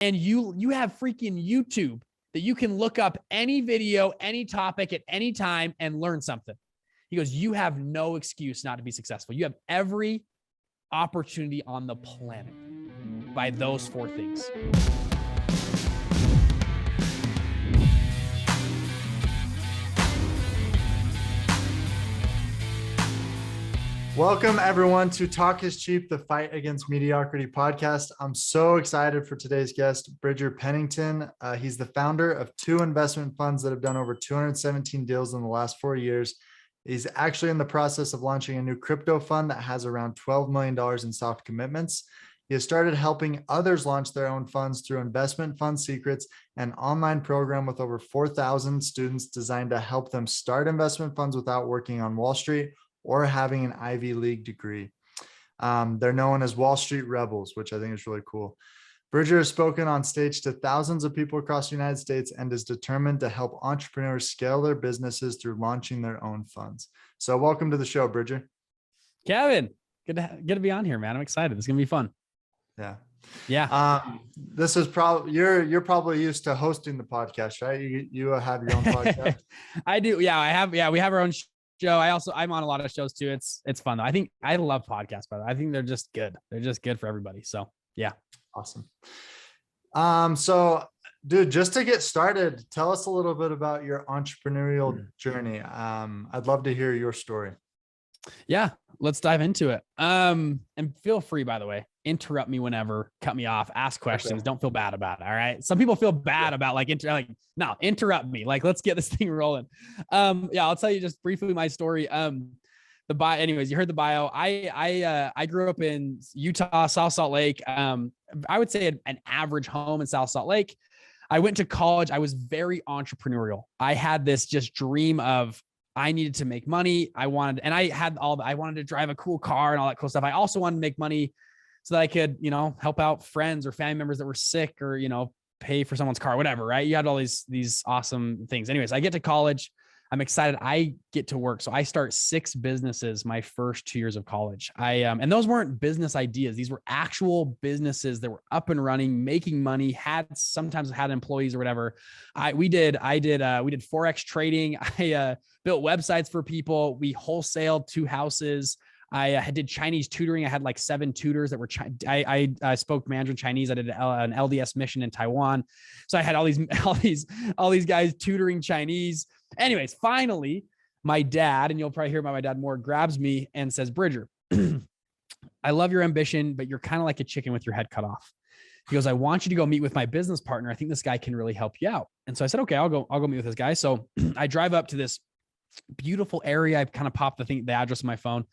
And you have freaking YouTube that you can look up any video, any topic at any time and learn something. He goes, you have no excuse not to be successful. You have every opportunity on the planet by those 4 things. Welcome, everyone, to Talk is Cheap, the Fight Against Mediocrity podcast. I'm so excited for today's guest, Bridger Pennington. He's the founder of 2 investment funds that have done over 217 deals in the last 4 years. He's actually in the process of launching a new crypto fund that has around $12 million in soft commitments. He has started helping others launch their own funds through Investment Fund Secrets, an online program with over 4,000 students designed to help them start investment funds without working on Wall Street or having an Ivy League degree. They're known as Wall Street Rebels, which I think is really cool. Bridger has spoken on stage to thousands of people across the United States and is determined to help entrepreneurs scale their businesses through launching their own funds. So welcome to the show, Bridger. Kevin, good to be on here, man. I'm excited. It's going to be fun. Yeah. This is probably, you're probably used to hosting the podcast, right? You have your own podcast. I do. Yeah, I have. Yeah, we have our own show. I'm on a lot of shows too. It's fun though. I love podcasts, but I think they're just good. They're just good for everybody. So yeah. Awesome. So dude, just to get started, tell us a little bit about your entrepreneurial journey. I'd love to hear your story. Yeah, let's dive into it. And feel free, by the way, interrupt me whenever, cut me off, ask questions. Okay. Don't feel bad about it. All right. Some people feel bad about no, interrupt me. Like, let's get this thing rolling. Yeah, I'll tell you just briefly my story. The bio, anyways, you heard the bio. I grew up in Utah, South Salt Lake. I would say an average home in South Salt Lake. I went to college. I was very entrepreneurial. I had this just dream of, I needed to make money. I wanted to drive a cool car and all that cool stuff. I also wanted to make money so that I could, help out friends or family members that were sick or, pay for someone's car, whatever, right? You had all these awesome things. Anyways, I get to college. I'm excited. I get to work. So I start 6 businesses my first 2 years of college. And those weren't business ideas. These were actual businesses that were up and running, making money, sometimes had employees or whatever. We did Forex trading. I built websites for people. We wholesaled 2 houses. I did Chinese tutoring. I had like 7 tutors that were I spoke Mandarin Chinese. I did an LDS mission in Taiwan. So I had all these guys tutoring Chinese. Anyways, finally, my dad, and you'll probably hear about my dad more, grabs me and says, Bridger, I love your ambition, but you're kind of like a chicken with your head cut off. He goes, I want you to go meet with my business partner. I think this guy can really help you out. And so I said, okay, I'll go meet with this guy. So I drive up to this beautiful area. I kind of popped the address on my phone.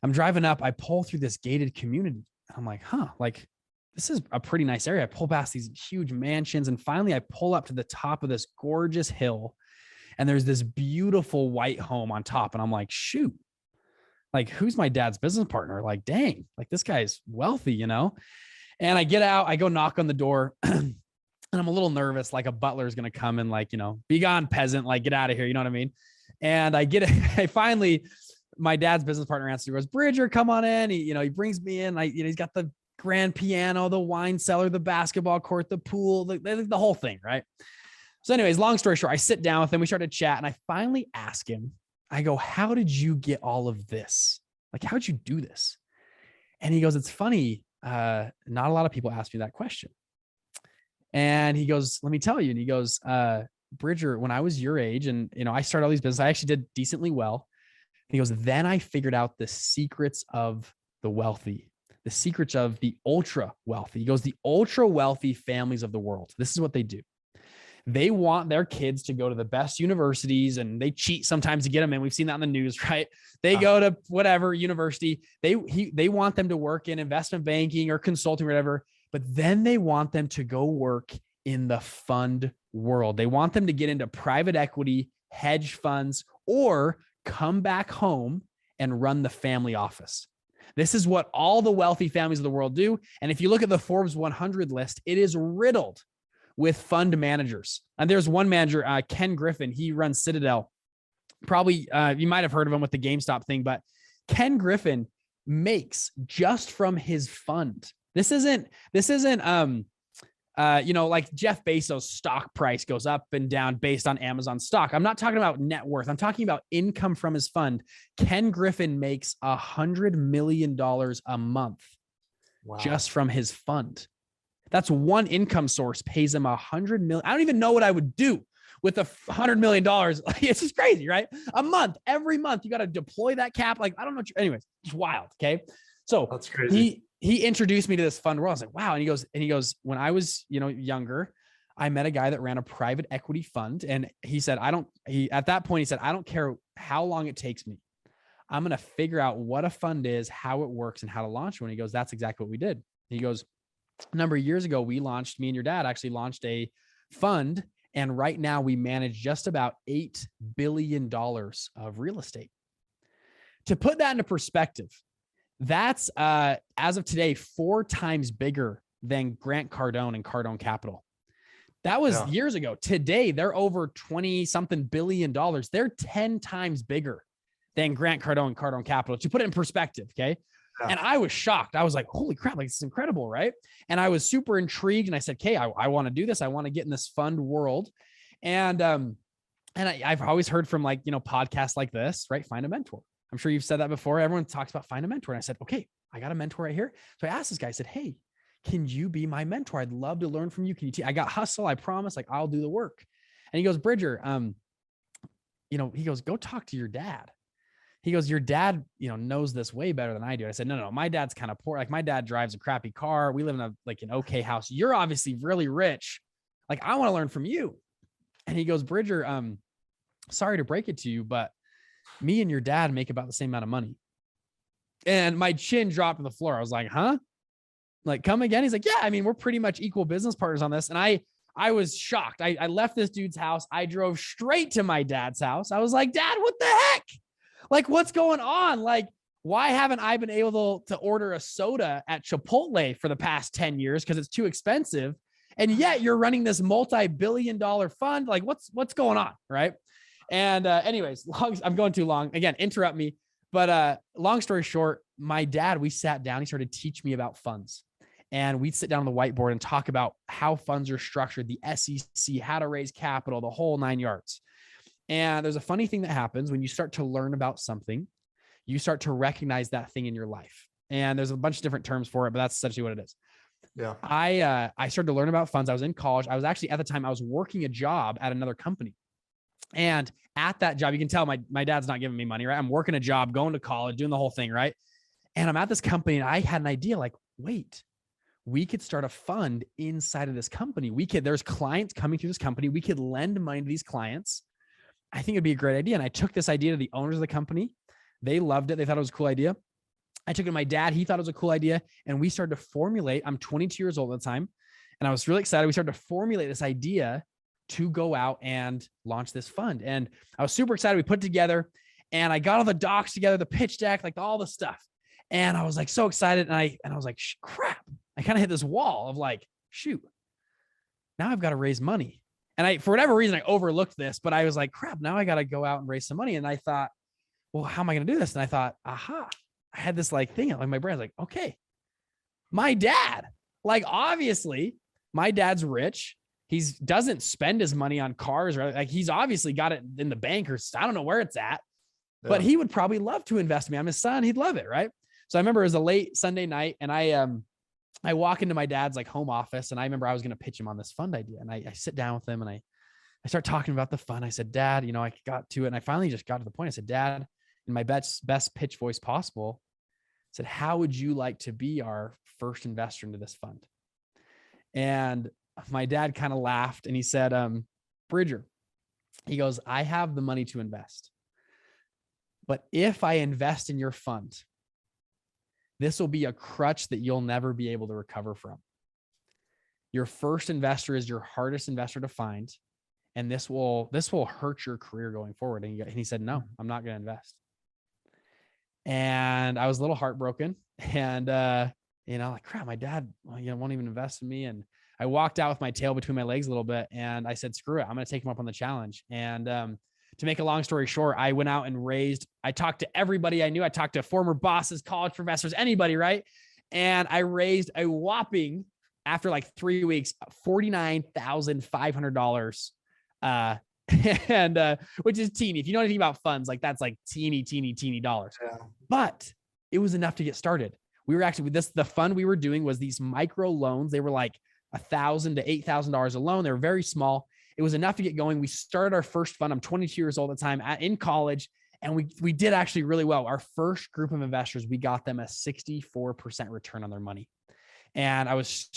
I'm driving up. I pull through this gated community. I'm like, this is a pretty nice area. I pull past these huge mansions. And finally I pull up to the top of this gorgeous hill. And there's this beautiful white home on top. And I'm like, shoot, like, who's my dad's business partner? Like, dang, like this guy's wealthy, And I get out, I go knock on the door and I'm a little nervous. Like a butler is going to come and be gone, peasant, like get out of here. You know what I mean? And I finally, my dad's business partner answers, he goes, Bridger, come on in. He brings me in. He's got the grand piano, the wine cellar, the basketball court, the pool, the whole thing. Right. So anyways, long story short, I sit down with him. We started to chat and I finally ask him, I go, how did you get all of this? Like, how'd you do this? And he goes, it's funny. Not a lot of people ask me that question. And he goes, let me tell you. And he goes, Bridger, when I was your age and, I started all these businesses, I actually did decently well. He goes, then I figured out the secrets of the wealthy, the secrets of the ultra wealthy. He goes, the ultra wealthy families of the world. This is what they do. They want their kids to go to the best universities and they cheat sometimes to get them in. We've seen that in the news, right? They go to whatever university. They want them to work in investment banking or consulting or whatever, but then they want them to go work in the fund world. They want them to get into private equity, hedge funds, or come back home and run the family office. This is what all the wealthy families of the world do. And if you look at the Forbes 100 list, it is riddled with fund managers. And there's one manager, Ken Griffin, he runs Citadel. Probably, you might've heard of him with the GameStop thing, but Ken Griffin makes just from his fund. This isn't Like Jeff Bezos' stock price goes up and down based on Amazon stock. I'm not talking about net worth. I'm talking about income from his fund. Ken Griffin makes $100 million a month just from his fund. That's one income source, pays him $100 million. I don't even know what I would do with $100 million. It's just crazy, right? A month, every month, you got to deploy that cap. Like, I don't know. Anyways, it's wild. Okay. So that's crazy. He introduced me to this fund world. I was like, wow. And he goes, when I was, younger, I met a guy that ran a private equity fund. And he said, at that point, he said, I don't care how long it takes me. I'm going to figure out what a fund is, how it works, and how to launch one. He goes, that's exactly what we did. He goes, a number of years ago, me and your dad actually launched a fund. And right now we manage just about $8 billion of real estate. To put that into perspective, that's as of today, 4 times bigger than Grant Cardone and Cardone Capital. That was years ago. Today, they're over 20 something billion dollars. They're 10 times bigger than Grant Cardone and Cardone Capital, to put it in perspective. Okay. Yeah. And I was shocked. I was like, holy crap, like, this is incredible. Right. And I was super intrigued. And I said, okay, I want to do this. I want to get in this fund world. And I've always heard from podcasts like this, right? Find a mentor. I'm sure you've said that before. Everyone talks about find a mentor. And I said, okay, I got a mentor right here. So I asked this guy, I said, hey, can you be my mentor? I'd love to learn from you. Can you I got hustle. I promise, like, I'll do the work. And he goes, Bridger, he goes, go talk to your dad. He goes, your dad, knows this way better than I do. I said, no, my dad's kind of poor. Like, my dad drives a crappy car. We live in an okay house. You're obviously really rich. Like, I want to learn from you. And he goes, Bridger, sorry to break it to you, but me and your dad make about the same amount of money. And my chin dropped to the floor. I was like, huh? Like, come again? He's like, yeah, I mean, we're pretty much equal business partners on this. And I was shocked. I left this dude's house. I drove straight to my dad's house. I was like, Dad, what the heck? Like, what's going on? Like, why haven't I been able to order a soda at Chipotle for the past 10 years? Because it's too expensive. And yet you're running this multi-billion-dollar fund. Like, what's going on? Right. And anyways, I'm going too long. Again, interrupt me. But long story short, my dad, we sat down, he started teaching me about funds. And we'd sit down on the whiteboard and talk about how funds are structured, the SEC, how to raise capital, the whole 9 yards. And there's a funny thing that happens when you start to learn about something, you start to recognize that thing in your life. And there's a bunch of different terms for it, but that's essentially what it is. Yeah. I started to learn about funds. I was in college. I was actually, at the time, I was working a job at another company. And at that job, you can tell my dad's not giving me money, right? I'm working a job, going to college, doing the whole thing, right? And I'm at this company and I had an idea, like, wait, we could start a fund inside of this company. There's clients coming through this company. We could lend money to these clients. I think it'd be a great idea. And I took this idea to the owners of the company. They loved it. They thought it was a cool idea. I took it to my dad. He thought it was a cool idea. And we started to formulate, I'm 22 years old at the time. And I was really excited. We started to formulate this idea to go out and launch this fund. And I was super excited. We put it together and I got all the docs together, the pitch deck, like all the stuff. And I was like, so excited. And I was like, crap. I kind of hit this wall of like, shoot, now I've got to raise money. And for whatever reason, I overlooked this, but I was like, crap, now I got to go out and raise some money. And I thought, well, how am I going to do this? And I thought, aha, I had this like thing, like my brain's like, okay, my dad, like, obviously my dad's rich. He doesn't spend his money on cars, or like, he's obviously got it in the bank, or I don't know where it's at, but he would probably love to invest in me. I'm his son. He'd love it. Right. So I remember it was a late Sunday night and I walk into my dad's like home office and I remember I was going to pitch him on this fund idea. And I sit down with him and I start talking about the fund. I said, Dad, I got to it. And I finally just got to the point. I said, Dad, in my best pitch voice possible, I said, how would you like to be our first investor into this fund? And my dad kind of laughed and he said, Bridger, he goes, I have the money to invest, but if I invest in your fund, this will be a crutch that you'll never be able to recover from. Your first investor is your hardest investor to find. And this will hurt your career going forward. And he said, no, I'm not going to invest. And I was a little heartbroken and, like, crap, my dad, won't even invest in me. And I walked out with my tail between my legs a little bit. And I said, screw it. I'm going to take him up on the challenge. And, to make a long story short, I went out and I talked to everybody I knew. I talked to former bosses, college professors, anybody, right? And I raised a whopping after like 3 weeks, $49,500. And which is teeny. If you know anything about funds, like that's like teeny dollars. Yeah. But it was enough to get started. We were actually the fund we were doing was these micro loans. They were like $1,000 to $8,000 a loan. They were very small. It was enough to get going. We started our first fund. I'm 22 years old at the time in college. And we did actually really well. Our first group of investors, we got them a 64% return on their money. And I was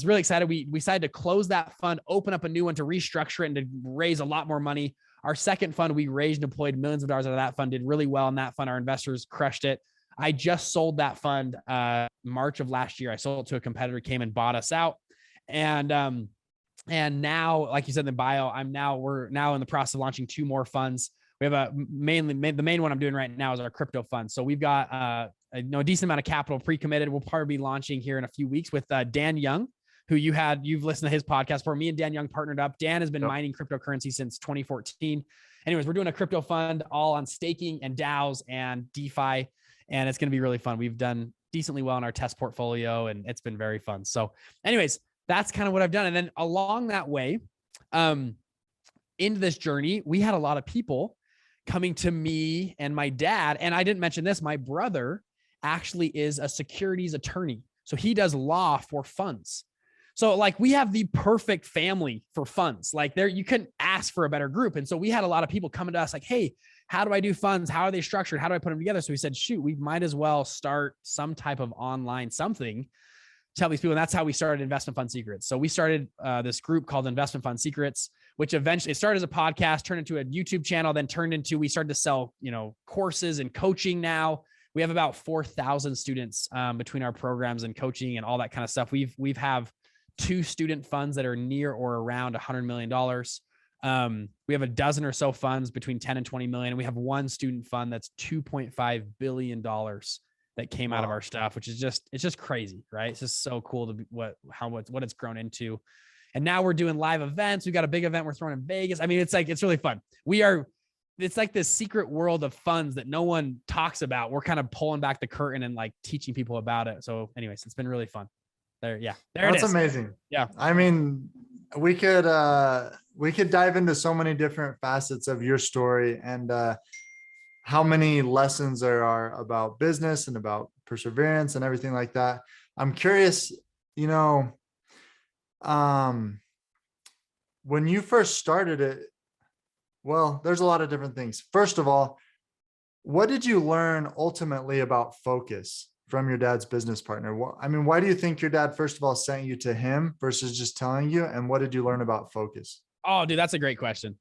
really excited. We decided to close that fund, open up a new one to restructure it and to raise a lot more money. Our second fund, we raised and deployed millions of dollars out of that fund, did really well in that fund. Our investors crushed it. I just sold that fund March of last year. I sold it to a competitor, came and bought us out. And now, like you said in the bio, we're now in the process of launching 2 more funds. We have the main one I'm doing right now is our crypto fund. So we've got a decent amount of capital pre-committed. We'll probably be launching here in a few weeks with Dan Young, who you've listened to his podcast before. Me and Dan Young partnered up. Dan has been mining cryptocurrency since 2014. Anyways, we're doing a crypto fund all on staking and DAOs and DeFi, and it's going to be really fun. We've done decently well in our test portfolio, and it's been very fun. So anyways, that's kind of what I've done. And then along that way, into this journey, we had a lot of people coming to me and my dad. And I didn't mention this, my brother actually is a securities attorney. So he does law for funds. So like we have the perfect family for funds. Like you couldn't ask for a better group. And so we had a lot of people coming to us like, hey, how do I do funds? How are they structured? How do I put them together? So we said, shoot, we might as well start some type of online something to help these people. And that's how we started Investment Fund Secrets. So we started this group called Investment Fund Secrets, which eventually it started as a podcast, turned into a YouTube channel, then we started to sell, courses and coaching. Now we have about 4,000 students between our programs and coaching and all that kind of stuff. We've have 2 student funds that are near or around $100 million. We have a dozen or so funds between 10 and 20 million. And we have 1 student fund that's $2.5 billion that came out of our stuff, which is it's just crazy, right? It's just so cool to be what it's grown into. And now we're doing live events. We've got a big event we're throwing in Vegas. I mean, it's really fun. It's like this secret world of funds that no one talks about. We're kind of pulling back the curtain and like teaching people about it. So anyways, it's been really fun. There That's amazing. Yeah. I mean, we could dive into so many different facets of your story and how many lessons there are about business and about perseverance and everything like that. I'm curious, when you first started it, well, there's a lot of different things. First of all, what did you learn ultimately about focus from your dad's business partner? Why do you think your dad, first of all, sent you to him versus just telling you? And what did you learn about focus? Oh, dude, that's a great question.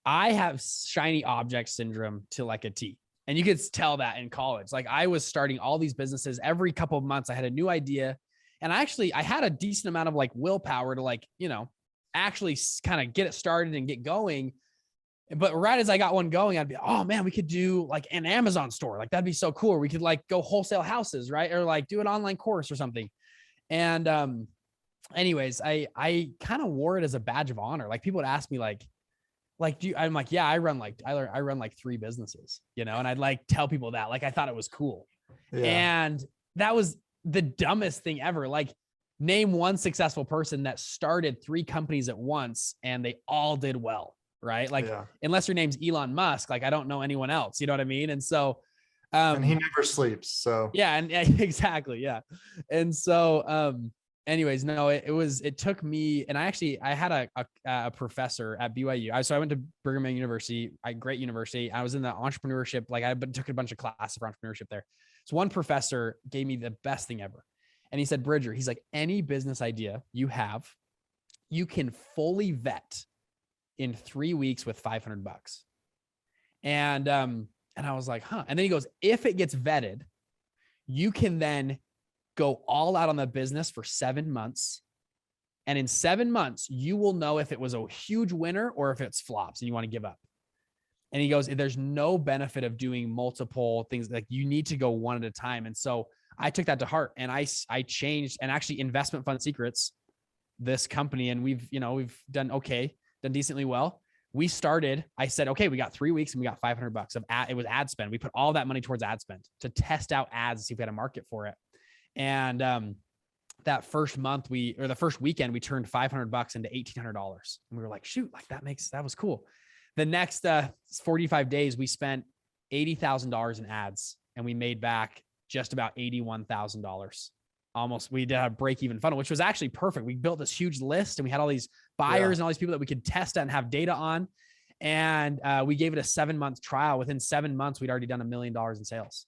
I have shiny object syndrome to like a T. And you could tell that in college. Like I was starting all these businesses every couple of months. I had a new idea. And I had a decent amount of like willpower to like, actually kind of get it started and get going. But right as I got one going, I'd be, oh man, we could do like an Amazon store. Like that'd be so cool. Or we could like go wholesale houses, right? Or like do an online course or something. And anyways, I kind of wore it as a badge of honor. Like people would ask me I'm like, yeah, I run like 3 businesses, and I'd like tell people that, like, I thought it was cool. Yeah. And that was the dumbest thing ever. Like name one successful person that started 3 companies at once and they all did well. Right. Like unless your name's Elon Musk, like I don't know anyone else, you know what I mean? And so, and he never sleeps. So yeah. And exactly. Yeah. And so, anyways, no, it took me, and I had a professor at BYU. So I went to Brigham Young University, great university. I was in the entrepreneurship, like I took a bunch of classes for entrepreneurship there. So one professor gave me the best thing ever. And he said, Bridger, he's like, any business idea you have, you can fully vet in 3 weeks with $500. And I was like, huh. And then he goes, if it gets vetted, you can then go all out on the business for 7 months. And in 7 months, you will know if it was a huge winner or if it's flops and you want to give up. And he goes, there's no benefit of doing multiple things. Like you need to go one at a time. And so I took that to heart and I changed, and actually Investment Fund Secrets, this company, and we've done decently well. I said, okay, we got 3 weeks and we got $500 it was ad spend. We put all that money towards ad spend to test out ads, see if we had a market for it. And that first month the first weekend, we turned $500 into $1,800. And we were like, shoot, like that was cool. The next 45 days, we spent $80,000 in ads and we made back just about $81,000. Almost, we did a break-even funnel, which was actually perfect. We built this huge list and we had all these buyers and all these people that we could test and have data on. And we gave it a 7-month trial. Within 7 months, we'd already done $1 million in sales.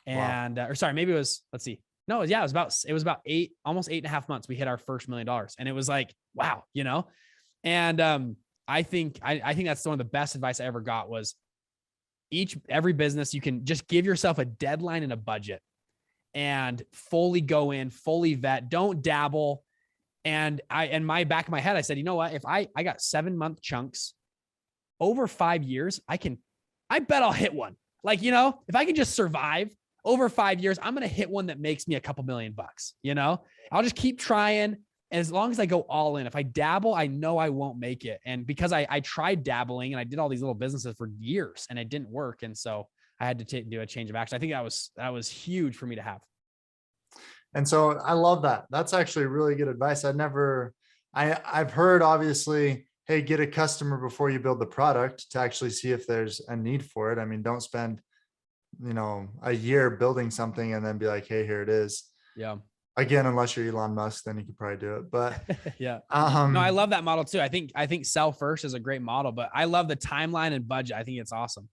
And, or sorry, maybe it was, let's see. No, yeah, it was about almost 8.5 months. We hit our first $1 million, and it was like, wow, you know? And I think that's one of the best advice I ever got was every business, you can just give yourself a deadline and a budget and fully go in, fully vet, don't dabble. And in my back of my head, I said, you know what? If I got 7-month chunks over 5 years, I bet I'll hit one. Like, you know, if I can just survive over 5 years, I'm going to hit one that makes me a couple $1 million, you know, I'll just keep trying. As long as I go all in, if I dabble, I know I won't make it. And because I tried dabbling and I did all these little businesses for years and it didn't work. And so I had to do a change of action. I think that was huge for me to have. And so I love that. That's actually really good advice. I've heard, obviously, hey, get a customer before you build the product to actually see if there's a need for it. I mean, don't spend, you know, a year building something and then be like, hey, here it is. Yeah. Again, unless you're Elon Musk, then you could probably do it. But yeah. No, I love that model too. I think sell first is a great model, but I love the timeline and budget. I think it's awesome.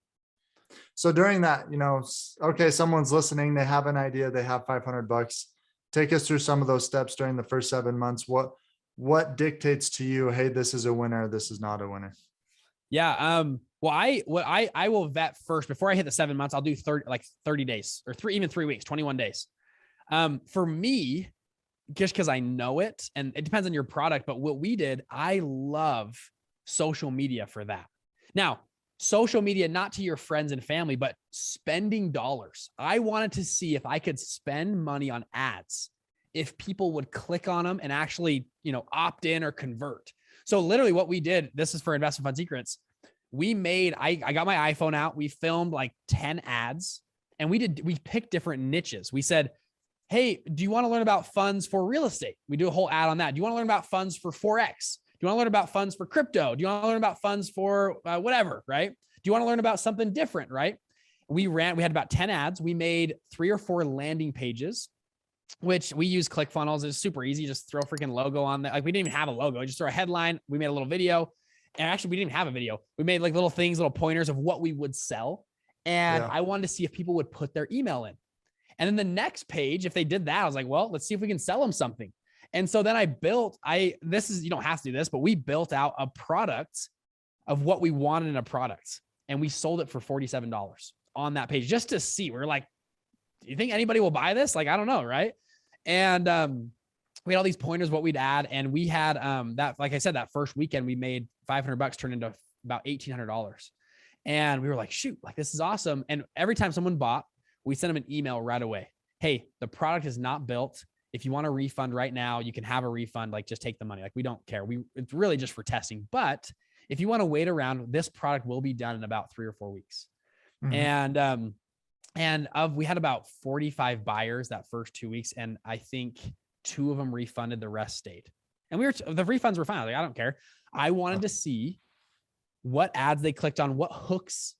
So during that, you know, okay, someone's listening, they have an idea, they have $500. Take us through some of those steps during the first 7 months. What dictates to you, hey, this is a winner, this is not a winner? Yeah. Well, I will vet first before I hit the 7 months. I'll do 30 days or 3 weeks, 21 days. For me, just because I know it, and it depends on your product, but what we did, I love social media for that. Now, social media, not to your friends and family, but spending dollars. I wanted to see if I could spend money on ads, if people would click on them and actually, you know, opt in or convert. So literally what we did, this is for Investment Fund Secrets. I got my iPhone out. We filmed like 10 ads and we picked different niches. We said, hey, do you want to learn about funds for real estate? We do a whole ad on that. Do you want to learn about funds for Forex? Do you want to learn about funds for crypto? Do you want to learn about funds for whatever, right? Do you want to learn about something different, right? We had about 10 ads. We made 3 or 4 landing pages, which we use ClickFunnels. It's super easy. Just throw a freaking logo on there. Like we didn't even have a logo. Just throw a headline. We made a little video. And actually we didn't have a video. We made like little things, little pointers of what we would sell. And I wanted to see if people would put their email in. And then the next page, if they did that, I was like, well, let's see if we can sell them something. And so then you don't have to do this, but we built out a product of what we wanted in a product. And we sold it for $47 on that page just to see. We're like, do you think anybody will buy this? Like, I don't know. Right. And we had all these pointers, what we'd add. And we had that, like I said, that first weekend, we made $500 turn into about $1,800. And we were like, shoot, like this is awesome. And every time someone bought, we sent them an email right away. Hey, the product is not built. If you want a refund right now, you can have a refund. Like just take the money. Like we don't care. It's really just for testing. But if you want to wait around, this product will be done in about 3 or 4 weeks. Mm-hmm. We had about 45 buyers that first 2 weeks. And I think 2 of them refunded, the rest stayed. And the refunds were fine. Like, I don't care. I wanted to see what ads they clicked on, what hooks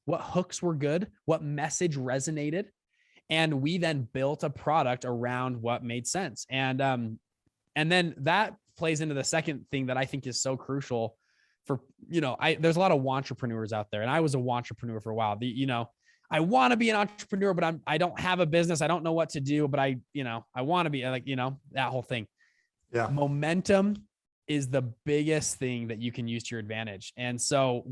were good, what message resonated. And we then built a product around what made sense. And then that plays into the second thing that I think is so crucial for, you know, there's a lot of entrepreneurs out there, and I was a entrepreneur for a while. I want to be an entrepreneur, but I don't have a business. I don't know what to do, but I want to be like, that whole thing. Yeah. Momentum is the biggest thing that you can use to your advantage. And so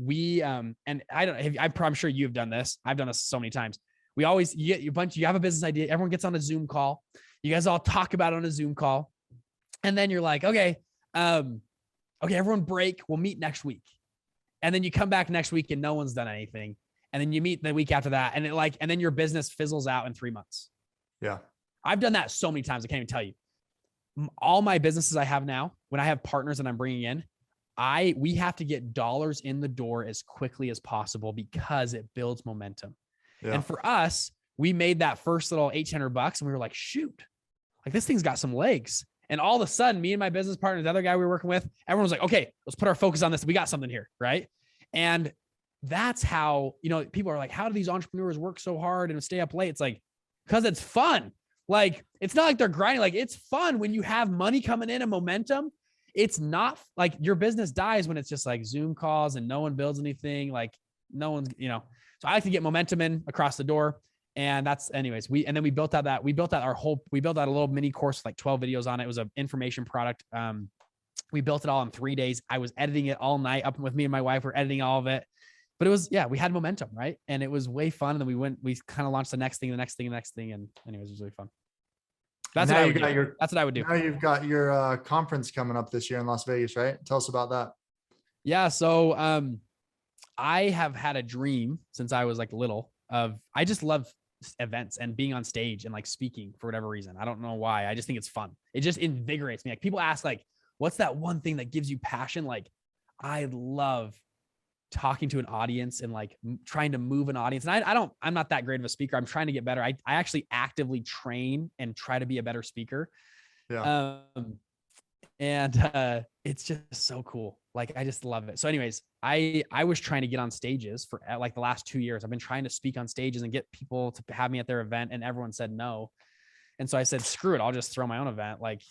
I'm sure you've done this. I've done this so many times. You have a business idea. Everyone gets on a Zoom call. You guys all talk about it on a Zoom call. And then you're like, okay, everyone break. We'll meet next week. And then you come back next week and no one's done anything. And then you meet the week after that. And then your business fizzles out in 3 months. Yeah. I've done that so many times. I can't even tell you. All my businesses I have now, when I have partners that I'm bringing in, we have to get dollars in the door as quickly as possible because it builds momentum. Yeah. And for us, we made that first little $800 and we were like, shoot, like this thing's got some legs. And all of a sudden, me and my business partner, the other guy we were working with, everyone was like, okay, let's put our focus on this. We got something here. Right. And that's how, people are like, how do these entrepreneurs work so hard and stay up late? It's like, because it's fun. Like, it's not like they're grinding. Like, it's fun when you have money coming in and momentum. It's not like your business dies when it's just like Zoom calls and no one builds anything. Like no one's, so I like to get momentum in across the door. And that's anyways, we built out a little mini course with like 12 videos on it. It was an information product. We built it all in 3 days. I was editing it all night up with me and my wife. We're editing all of it, but it was, we had momentum, right? And it was way fun. And then we kind of launched the next thing. And anyways, it was really fun. That's what I would do. That's what I would do. Now you've got your conference coming up this year in Las Vegas, right? Tell us about that. Yeah. So, I have had a dream since I was like little I just love events and being on stage and like speaking for whatever reason. I don't know why. I just think it's fun. It just invigorates me. Like people ask like, what's that one thing that gives you passion? Like I love talking to an audience and like trying to move an audience. And I'm not that great of a speaker. I'm trying to get better. I actually actively train and try to be a better speaker. Yeah. It's just so cool. Like, I just love it. So anyways, I was trying to get on stages for like the last 2 years. I've been trying to speak on stages and get people to have me at their event, and everyone said no. And so I said, screw it. I'll just throw my own event. Like,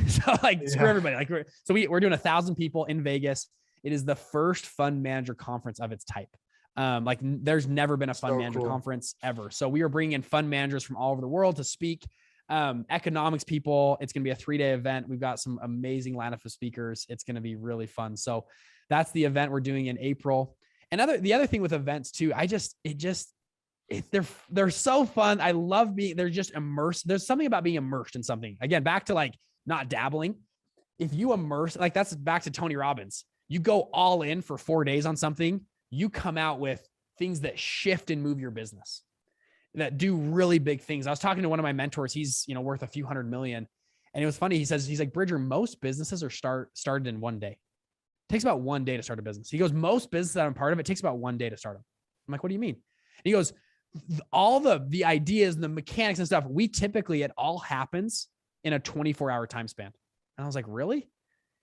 so like screw everybody. Like we're doing 1,000 people in Vegas. It is the first fund manager conference of its type. Like there's never been a fund manager conference ever. So we are bringing in fund managers from all over the world to speak. Economics people. It's going to be a 3-day event. We've got some amazing lineup of speakers. It's going to be really fun. So that's the event we're doing in April. And the other thing with events too, they're so fun. I love they're just immersed. There's something about being immersed in something. Again, back to like not dabbling. If you immerse, like that's back to Tony Robbins. You go all in for 4 days on something, you come out with things that shift and move your business, that do really big things. I was talking to one of my mentors. He's, worth a few $100 million. And it was funny. He's like, Bridger, most businesses are started in 1 day. It takes about 1 day to start a business. He goes, most businesses that I'm part of, it takes about 1 day to start them. I'm like, what do you mean? And he goes, all the ideas and the mechanics and stuff, it all happens in a 24-hour time span. And I was like, really?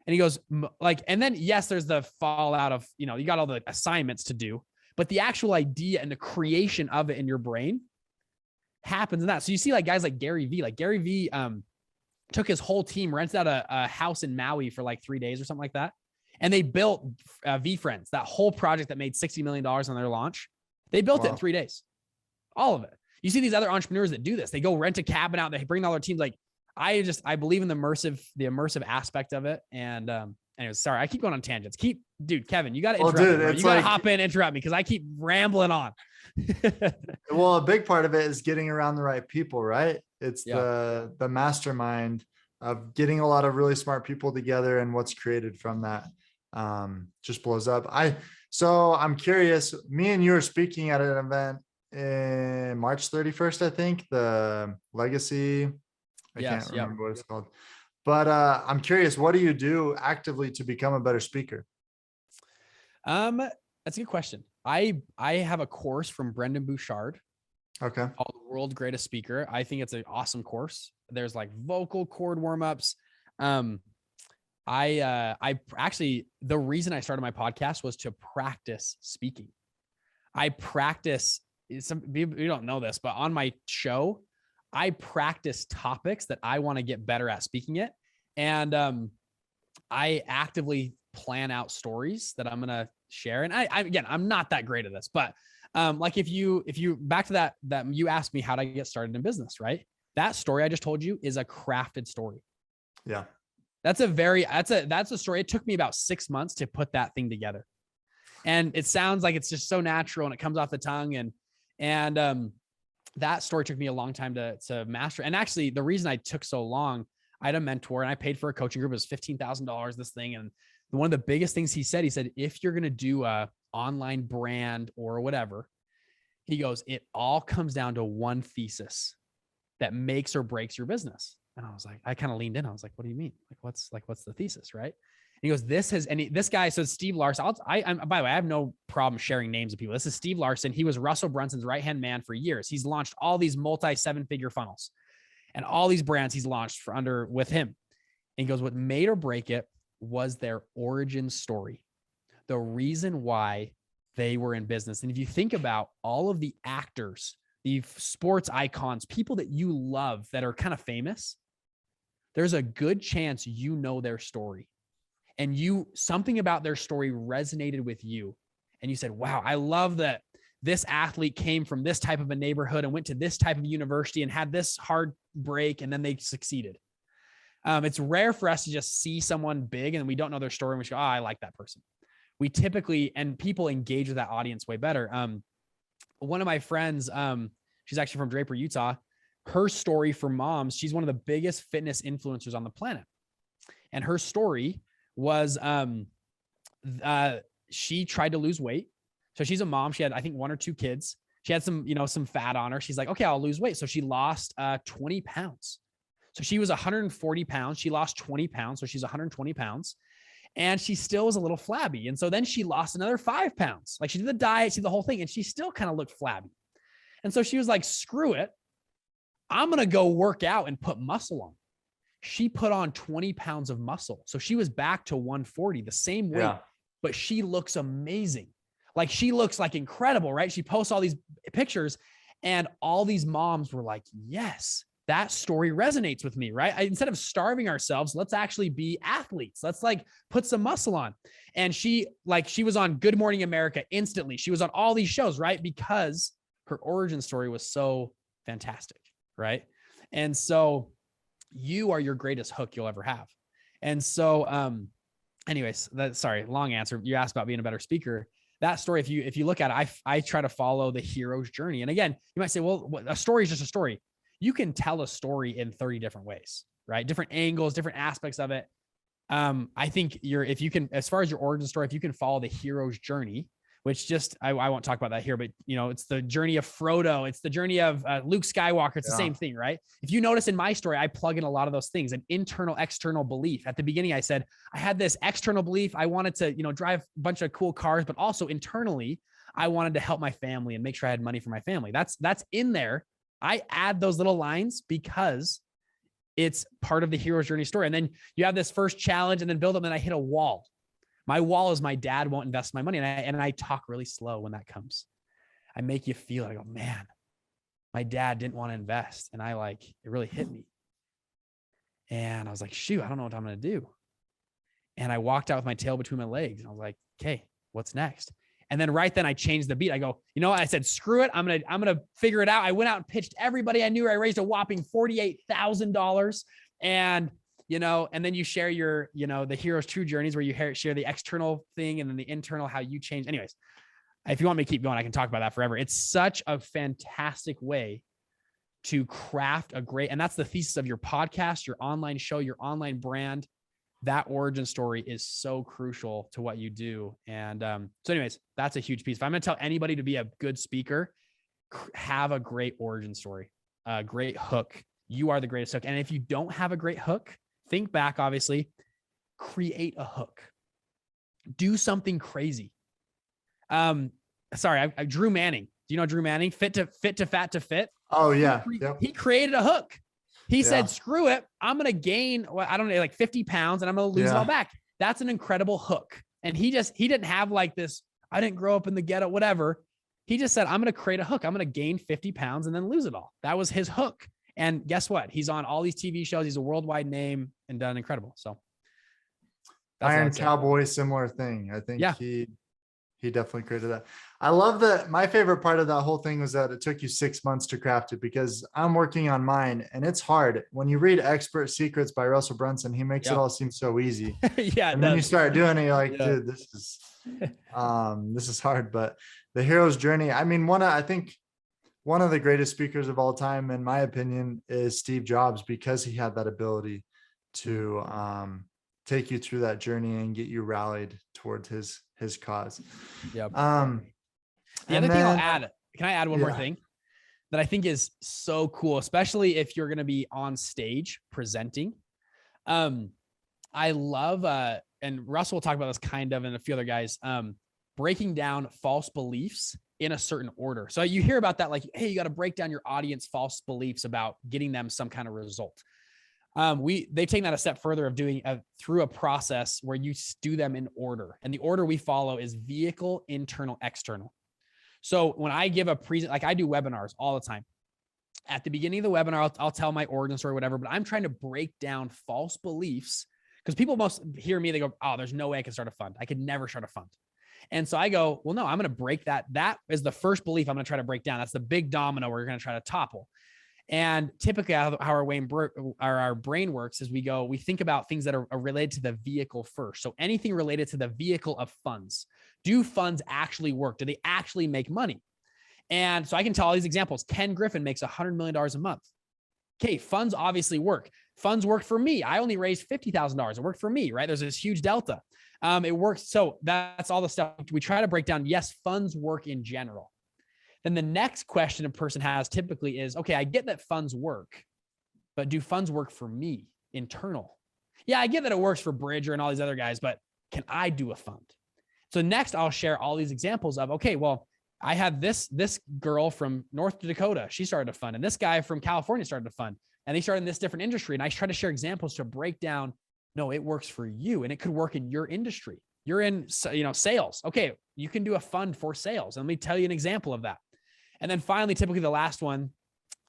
And he goes like, and then yes, there's the fallout of, you got all the assignments to do, but the actual idea and the creation of it in your brain happens in that. So you see like guys like Gary Vee took his whole team, rented out a house in Maui for like 3 days or something like that. And they built V-Friends, that whole project that made $60 million on their launch. They built it in 3 days, all of it. You see these other entrepreneurs that do this. They go rent a cabin out. They bring all their teams. Like I believe in the immersive aspect of it. And anyways, sorry, I keep going on tangents. Kevin, you got to interrupt me. You got to hop in, interrupt me because I keep rambling on. Well, a big part of it is getting around the right people, right? It's the mastermind of getting a lot of really smart people together, and what's created from that just blows up. So I'm curious, me and you are speaking at an event in March 31st, I think, the Legacy. I can't remember what it's called. But I'm curious, what do you do actively to become a better speaker? That's a good question. I have a course from Brendan Bouchard. Okay. Called The World's Greatest Speaker. I think it's an awesome course. There's like vocal cord warm-ups. I actually, the reason I started my podcast was to practice speaking. I practice, some people, you don't know this, but on my show, I practice topics that I want to get better at speaking it. And I actively plan out stories that I'm going to share. And I'm not that great at this, but like if you back to that you asked me how to get started in business, right? That story I just told you is a crafted story. Yeah. That's a story. It took me about 6 months to put that thing together. And it sounds like it's just so natural and it comes off the tongue. And that story took me a long time to master. And actually the reason I took so long, I had a mentor and I paid for a coaching group. It was $15,000, this thing. And one of the biggest things he said, if you're going to do a online brand or whatever, he goes, it all comes down to one thesis that makes or breaks your business. And I was like, I kind of leaned in. I was like, what do you mean? What's the thesis? Right. And he goes, this guy, so Steve Larson, by the way, I have no problem sharing names of people. This is Steve Larson. He was Russell Brunson's right-hand man for years. He's launched all these multi 7-figure funnels and all these brands he's launched with him. And he goes, what made or break it was their origin story, the reason why they were in business. And if you think about all of the actors, the sports icons, people that you love that are kind of famous, there's a good chance you know their story, and something about their story resonated with you. And you said, wow, I love that this athlete came from this type of a neighborhood and went to this type of university and had this hard break, and then they succeeded. It's rare for us to just see someone big and we don't know their story and we go, oh, I like that person. We typically, and people engage with that audience way better. One of my friends, she's actually from Draper, Utah. Her story for moms, she's one of the biggest fitness influencers on the planet. And her story was she tried to lose weight. So she's a mom. She had, I think, 1 or 2 kids. She had some fat on her. She's like, okay, I'll lose weight. So she lost 20 pounds. So she was 140 pounds. She lost 20 pounds. So she's 120 pounds. And she still was a little flabby. And so then she lost another 5 pounds. Like, she did the diet, she did the whole thing, and she still kind of looked flabby. And so she was like, screw it. I'm going to go work out and put muscle on. She put on 20 pounds of muscle. So she was back to 140, the same weight, but she looks amazing. Like, she looks like incredible, right? She posts all these pictures and all these moms were like, yes, that story resonates with me, right? Instead of starving ourselves, let's actually be athletes. Let's like put some muscle on. And she was on Good Morning America instantly. She was on all these shows, right? Because her origin story was so fantastic, right? And so you are your greatest hook you'll ever have. And so, anyways, long answer. You asked about being a better speaker. That story, if you look at it, I try to follow the hero's journey. And again, you might say, well, a story is just a story. You can tell a story in 30 different ways, right? Different angles, different aspects of it. I think if you can, as far as your origin story, if you can follow the hero's journey, which I won't talk about that here, but it's the journey of Frodo. It's the journey of Luke Skywalker. It's the same thing, right? If you notice in my story, I plug in a lot of those things, an internal, external belief. At the beginning, I said, I had this external belief. I wanted to, drive a bunch of cool cars, but also internally, I wanted to help my family and make sure I had money for my family. That's in there. I add those little lines because it's part of the hero's journey story. And then you have this first challenge and then build up, and I hit a wall. My wall is my dad won't invest my money. And I talk really slow when that comes. I make you feel, I go, man, my dad didn't want to invest. And it really hit me. And I was like, shoot, I don't know what I'm going to do. And I walked out with my tail between my legs. And I was like, okay, what's next? And then right then I changed the beat. I go, I said, screw it. I'm going to figure it out. I went out and pitched everybody I knew. I raised a whopping $48,000. And, and then you share your, the hero's true journeys where you share the external thing and then the internal, how you change. Anyways, if you want me to keep going, I can talk about that forever. It's such a fantastic way to craft and that's the thesis of your podcast, your online show, your online brand. That origin story is so crucial to what you do. And so anyways, that's a huge piece. If I'm going to tell anybody to be a good speaker, have a great origin story, a great hook. You are the greatest hook. And if you don't have a great hook, think back, obviously, create a hook. Do something crazy. Drew Manning. Do you know Drew Manning? Fit to fat to fit. Oh yeah. He created a hook. He said, screw it. I'm going to gain, like 50 pounds and I'm going to lose it all back. That's an incredible hook. And he didn't have like this, I didn't grow up in the ghetto, whatever. He just said, I'm going to create a hook. I'm going to gain 50 pounds and then lose it all. That was his hook. And guess what? He's on all these TV shows. He's a worldwide name and done incredible. So Iron Cowboy, similar thing. I think he definitely created that. I love that. My favorite part of that whole thing was that it took you 6 months to craft it, because I'm working on mine and it's hard. When you read Expert Secrets by Russell Brunson, he makes it all seem so easy. And then you start doing it, you're like, dude, this is hard. But the hero's journey, I mean, I think one of the greatest speakers of all time, in my opinion, is Steve Jobs, because he had that ability to take you through that journey and get you rallied towards his cause. Yep. The other thing I'll add, can I add one more thing that I think is so cool, especially if you're going to be on stage presenting? I love, and Russell will talk about this kind of, and a few other guys, breaking down false beliefs in a certain order. So you hear about that, like, hey, you got to break down your audience false beliefs about getting them some kind of result. They've taken that a step further of doing through a process where you do them in order. And the order we follow is vehicle, internal, external. So when I give a like I do webinars all the time. At the beginning of the webinar, I'll tell my origin story, whatever, but I'm trying to break down false beliefs because people most hear me, they go, oh, there's no way I can start a fund. I could never start a fund. And so I go, well, no, I'm going to break that. That is the first belief I'm going to try to break down. That's the big domino we're going to try to topple. And typically how our brain works is we think about things that are related to the vehicle first. So anything related to the vehicle of funds. Do funds actually work? Do they actually make money? And so I can tell all these examples. Ken Griffin makes $100 million a month. Okay, funds obviously work. Funds work for me. I only raised $50,000. It worked for me, right? There's this huge delta. It works. So that's all the stuff we try to break down. Yes, funds work in general. Then the next question a person has typically is, okay, I get that funds work, but do funds work for me, internal? Yeah, I get that it works for Bridger and all these other guys, but can I do a fund? So next I'll share all these examples of, okay, well, I had this girl from North Dakota. She started a fund, and this guy from California started a fund, and they started in this different industry. And I try to share examples to break down, no, it works for you, and it could work in your industry. You're in, sales. Okay, you can do a fund for sales. And let me tell you an example of that. And then finally, typically the last one,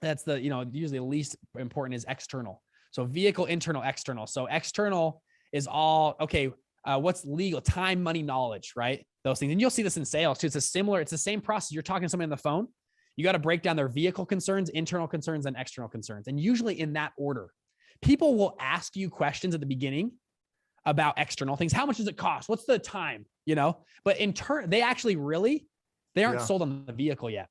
that's the, usually the least important, is external. So vehicle, internal, external. So external is all, okay, what's legal, time, money, knowledge, right? Those things. And you'll see this in sales too. It's the same process. You're talking to somebody on the phone. You got to break down their vehicle concerns, internal concerns, and external concerns. And usually in that order. People will ask you questions at the beginning about external things. How much does it cost? What's the time? But in turn, they aren't sold on the vehicle yet.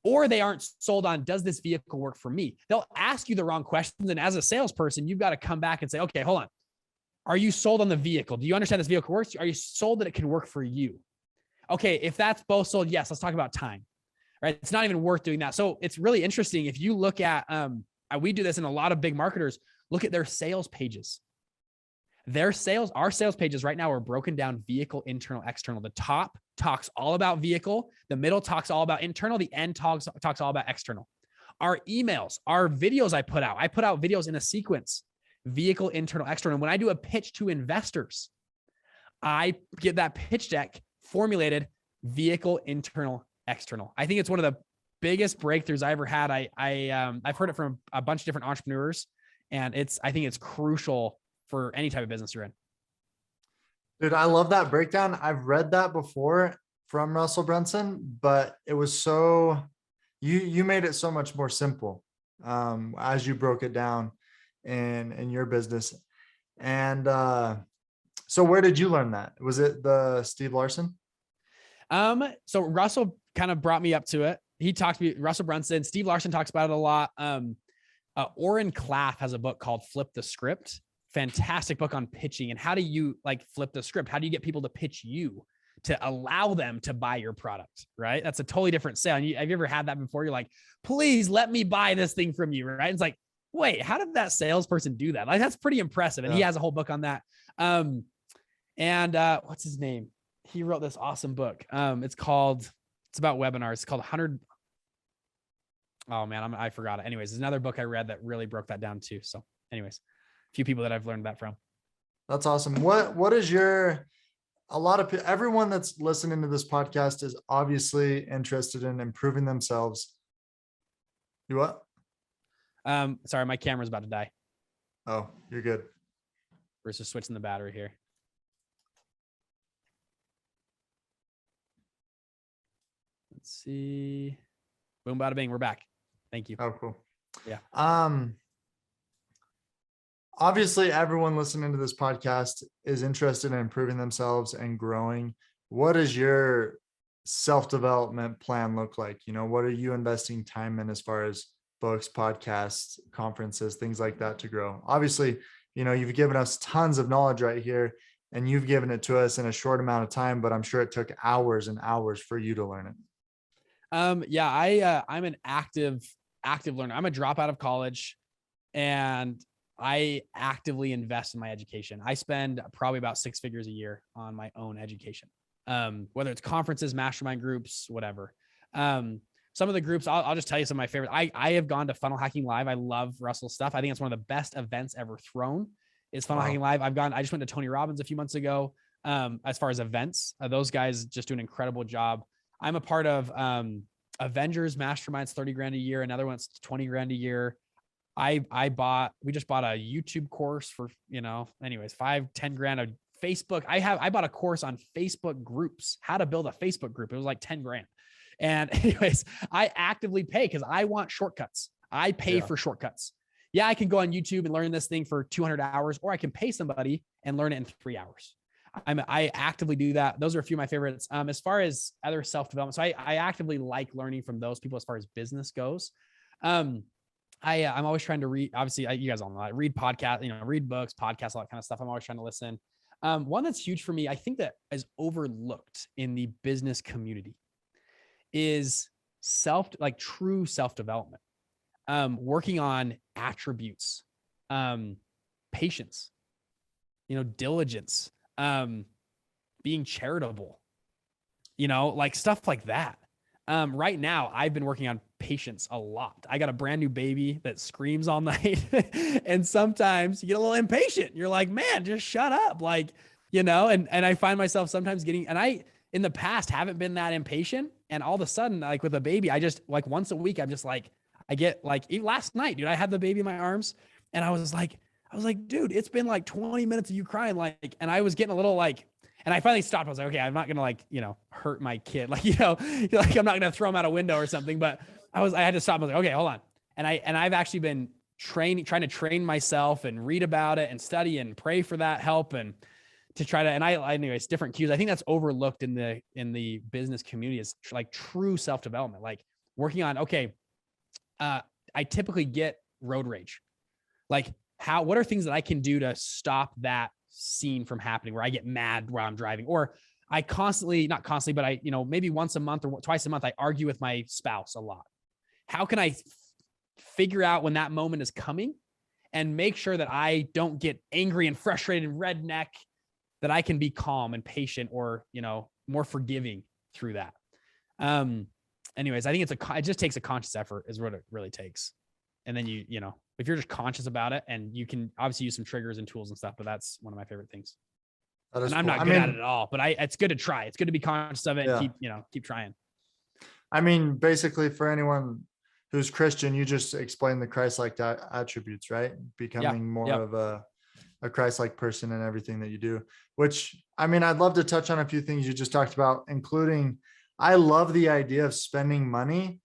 Or they aren't sold on, does this vehicle work for me? They'll ask you the wrong questions. And as a salesperson, you've got to come back and say, okay, hold on. Are you sold on the vehicle? Do you understand this vehicle works? Are you sold that it can work for you? Okay, if that's both sold, yes, let's talk about time, right? It's not even worth doing that. So it's really interesting. If you look at, we do this in a lot of big marketers, look at their sales pages. Our sales pages right now are broken down vehicle, internal, external. The top talks all about vehicle. The middle talks all about internal. The end talks all about external. Our emails, our videos I put out videos in a sequence, vehicle, internal, external. And when I do a pitch to investors, I get that pitch deck formulated vehicle, internal, external. I think it's one of the biggest breakthroughs I ever had. I've heard it from a bunch of different entrepreneurs, and I think it's crucial for any type of business you're in. Dude, I love that breakdown. I've read that before from Russell Brunson, but it was you made it so much more simple as you broke it down in your business. And so where did you learn that? Was it the Steve Larson? So Russell kind of brought me up to it. He talked to me, Russell Brunson, Steve Larson talks about it a lot. Oren Klaff has a book called Flip the Script. Fantastic book on pitching and how do you flip the script? How do you get people to pitch you to allow them to buy your product, right? That's a totally different sale. And have you ever had that before? You're like, please let me buy this thing from you, right? It's like, wait, how did that salesperson do that? Like, that's pretty impressive. And he has a whole book on that. What's his name? He wrote this awesome book. It's about webinars. It's called 100. Oh man, I forgot it. Anyways, there's another book I read that really broke that down too. So anyways, a few people that I've learned that from. That's awesome. What is everyone that's listening to this podcast is obviously interested in improving themselves. You what? Sorry, my camera's about to die. Oh, you're good. We're just switching the battery here. Let's see. Boom, bada bing. We're back. Thank you. Oh, cool. Yeah. Obviously, everyone listening to this podcast is interested in improving themselves and growing. What does your self-development plan look like? What are you investing time in as far as books, podcasts, conferences, things like that to grow? Obviously, you've given us tons of knowledge right here and you've given it to us in a short amount of time, but I'm sure it took hours and hours for you to learn it. Yeah, I'm an active learner. I'm a dropout of college and I actively invest in my education. I spend probably about 6 figures a year on my own education, whether it's conferences, mastermind groups, whatever. So some of the groups, I'll just tell you some of my favorite. I have gone to Funnel Hacking Live. I love Russell's stuff. I think it's one of the best events ever thrown is Funnel Hacking Live. I just went to Tony Robbins a few months ago. As far as events, those guys just do an incredible job. I'm a part of Avengers Masterminds, 30 grand a year. Another one's 20 grand a year. We just bought a YouTube course for, anyways, 5-10 grand. A Facebook. I bought a course on Facebook groups, how to build a Facebook group. It was like 10 grand. And anyways, I actively pay because I want shortcuts. I pay for shortcuts. Yeah, I can go on YouTube and learn this thing for 200 hours, or I can pay somebody and learn it in 3 hours. I actively do that. Those are a few of my favorites. As far as other self-development, so I actively like learning from those people as far as business goes. I'm always trying to read. Obviously, you guys all know I read podcasts, read books, podcasts, all that kind of stuff. I'm always trying to listen. One that's huge for me, I think that is overlooked in the business community, is true self-development. Working on attributes, patience, diligence. Being charitable, stuff like that. Right now I've been working on patience a lot. I got a brand new baby that screams all night. And sometimes you get a little impatient. You're like, man, just shut up. And I find myself sometimes and I, in the past, haven't been that impatient. And all of a sudden, with a baby, I just once a week, I'm just I get even last night, dude, I had the baby in my arms and I was like, dude, it's been 20 minutes of you crying. And I was getting a little and I finally stopped. I was like, okay, I'm not going to hurt my kid. I'm not going to throw him out a window or something, but I had to stop. I was like, okay, hold on. And I've actually been trying to train myself and read about it and study and pray for that help and to try to, anyways, different cues. I think that's overlooked in the business community is true self-development, working on, okay, I typically get road rage. What are things that I can do to stop that scene from happening where I get mad while I'm driving, or I constantly, not constantly, but maybe once a month or twice a month, I argue with my spouse a lot. How can I figure out when that moment is coming and make sure that I don't get angry and frustrated and redneck, that I can be calm and patient or, more forgiving through that. Anyways, I think it just takes a conscious effort is what it really takes. And then if you're just conscious about it, and you can obviously use some triggers and tools and stuff, but that's one of my favorite things. And I'm not good at it at all, but it's good to try. It's good to be conscious of it and keep trying. Basically for anyone who's Christian, you just explained the Christ-like attributes, right? Becoming more of a Christ-like person in everything that you do, which, I'd love to touch on a few things you just talked about, including, I love the idea of spending money,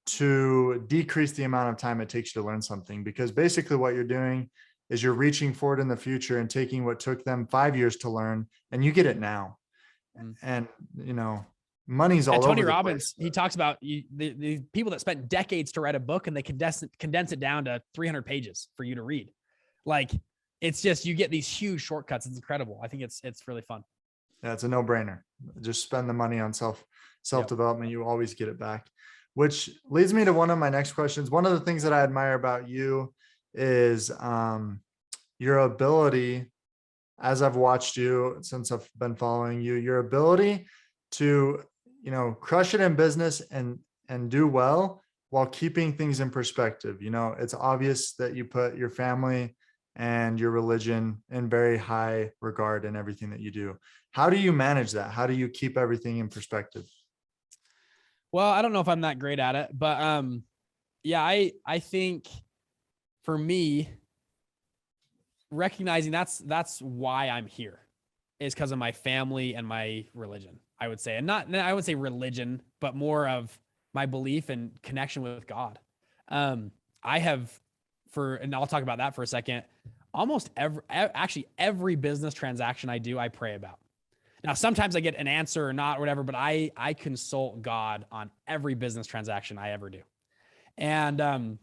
to decrease the amount of time it takes you to learn something, because basically what you're doing is you're reaching forward in the future and taking what took them 5 years to learn, and you get it now. And money's all over. Tony Robbins, he talks about the people that spent decades to write a book, and they condense it down to 300 pages for you to read. It's just, you get these huge shortcuts. It's incredible. I think it's really fun. Yeah, it's a no-brainer. Just spend the money on self-development. You always get it back. Which leads me to one of my next questions. One of the things that I admire about you is your ability, as I've watched you since I've been following you, your ability to, crush it in business and do well while keeping things in perspective. It's obvious that you put your family and your religion in very high regard in everything that you do. How do you manage that? How do you keep everything in perspective? Well, I don't know if I'm that great at it, but I think for me, recognizing that's why I'm here is because of my family and my religion, I would say. And I would say religion, but more of my belief and connection with God. And I'll talk about that for a second. Almost every business transaction I do, I pray about. Now, sometimes I get an answer or not or whatever, but I consult God on every business transaction I ever do. And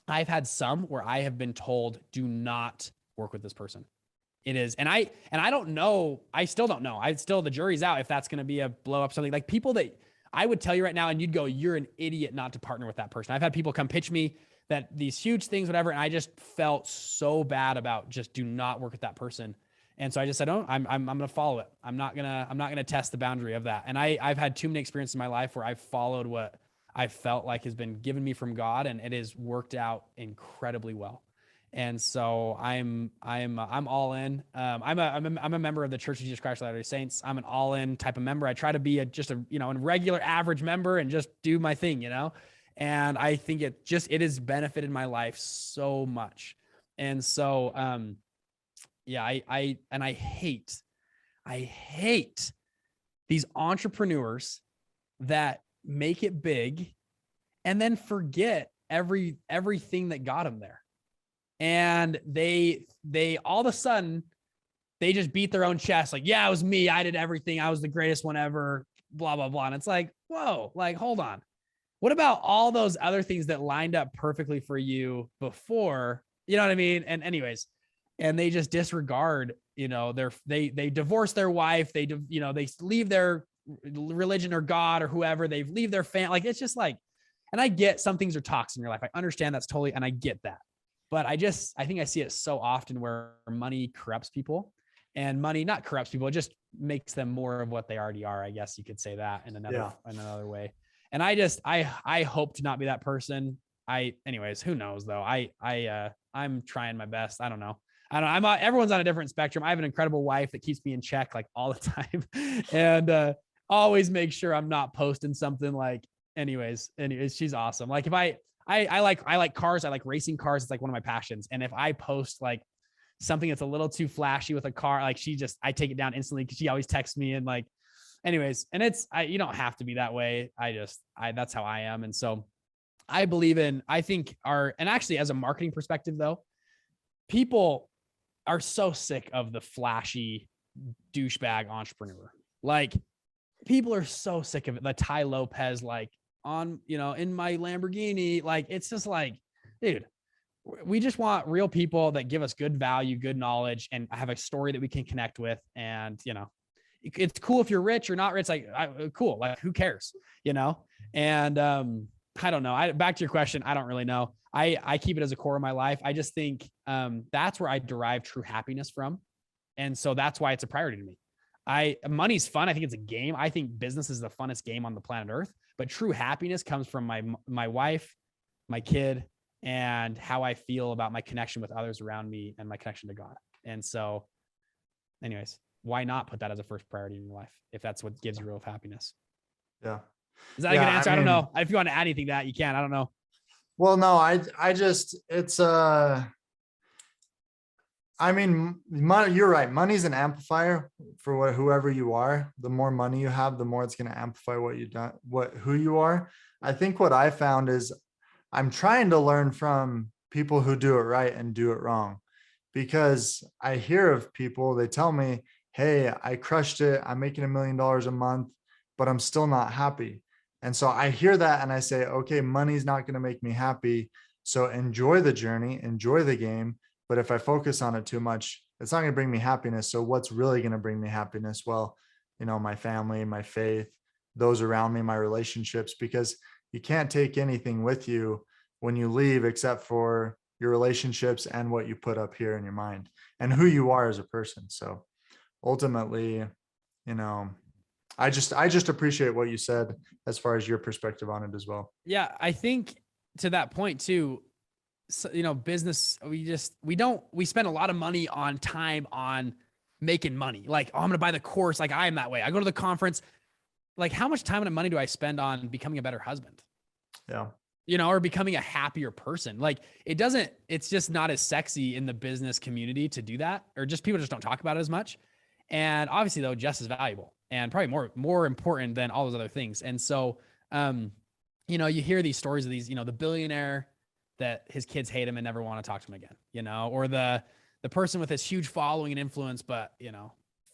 I've had some where I have been told, do not work with this person. It is. And I don't know. I still don't know. The jury's out if that's going to be a blow up something. People that I would tell you right now, and you'd go, you're an idiot not to partner with that person. I've had people come pitch me that these huge things, whatever. And I just felt so bad about just do not work with that person. And so I just said, oh, I'm going to follow it. I'm not going to test the boundary of that. And I've had too many experiences in my life where I've followed what I felt like has been given me from God, and it has worked out incredibly well. And so I'm all in. I'm a member of the Church of Jesus Christ of Latter-day Saints. I'm an all in type of member. I try to be a regular average member and just do my thing, and I think it has benefited my life so much. And so, yeah, I hate these entrepreneurs that make it big and then forget everything that got them there. And they all of a sudden they just beat their own chest. Like, yeah, it was me. I did everything. I was the greatest one ever, blah, blah, blah. And it's like, whoa, like, hold on. What about all those other things that lined up perfectly for you before? You know what I mean? And anyways, and they just disregard, they divorce their wife. They leave their religion or God or whoever. They leave their family. Like, it's just like, and I get some things are toxic in your life. I understand that's totally, and I get that. But I think I see it so often where money corrupts people, and money not corrupts people. It just makes them more of what they already are. I guess you could say that in another way. And I hope to not be that person. Anyways, who knows though? I'm trying my best. I don't know. Everyone's on a different spectrum. I have an incredible wife that keeps me in check like all the time, and always make sure I'm not posting something like. Anyways, she's awesome. Like if I like cars. I like racing cars. It's like one of my passions. And if I post like something that's a little too flashy with a car, like I take it down instantly because she always texts me and like, anyways, and you don't have to be that way. That's how I am. And so I think and actually as a marketing perspective though, people are so sick of the flashy douchebag entrepreneur. Like people are so sick of it. The Ty Lopez, like on, in my Lamborghini, like, it's just like, dude, we just want real people that give us good value, good knowledge, and have a story that we can connect with. And, it's cool if you're rich or not rich. Like, cool. Like, who cares, And, I don't know. Back to your question. I don't really know. I keep it as a core of my life. I just think, that's where I derive true happiness from. And so that's why it's a priority to me. Money's fun. I think it's a game. I think business is the funnest game on the planet Earth, but true happiness comes from my wife, my kid, and how I feel about my connection with others around me and my connection to God. And so anyways, why not put that as a first priority in your life if that's what gives you real happiness? Yeah. Is that a good answer? I don't know. If you want to add anything to that, you can. I don't know. Well, no, you're right. Money's an amplifier for whoever you are. The more money you have, the more it's going to amplify who you are. I think what I found is I'm trying to learn from people who do it right and do it wrong, because I hear of people, they tell me, hey, I crushed it. I'm making $1 million a month, but I'm still not happy. And so I hear that and I say, okay, money's not going to make me happy. So enjoy the journey, enjoy the game. But if I focus on it too much, it's not going to bring me happiness. So what's really going to bring me happiness? Well, my family, my faith, those around me, my relationships, because you can't take anything with you when you leave except for your relationships and what you put up here in your mind and who you are as a person. So ultimately, I just appreciate what you said as far as your perspective on it as well. Yeah. I think to that point too, so, business, we spend a lot of money on time on making money. Like, oh, I'm going to buy the course. Like, I am that way. I go to the conference. Like, how much time and money do I spend on becoming a better husband? Yeah. Or becoming a happier person? Like, it's just not as sexy in the business community to do that, or just people just don't talk about it as much. And obviously though, just as valuable and probably more important than all those other things. And so, you hear these stories of these, the billionaire that his kids hate him and never want to talk to him again, or the person with this huge following and influence, but,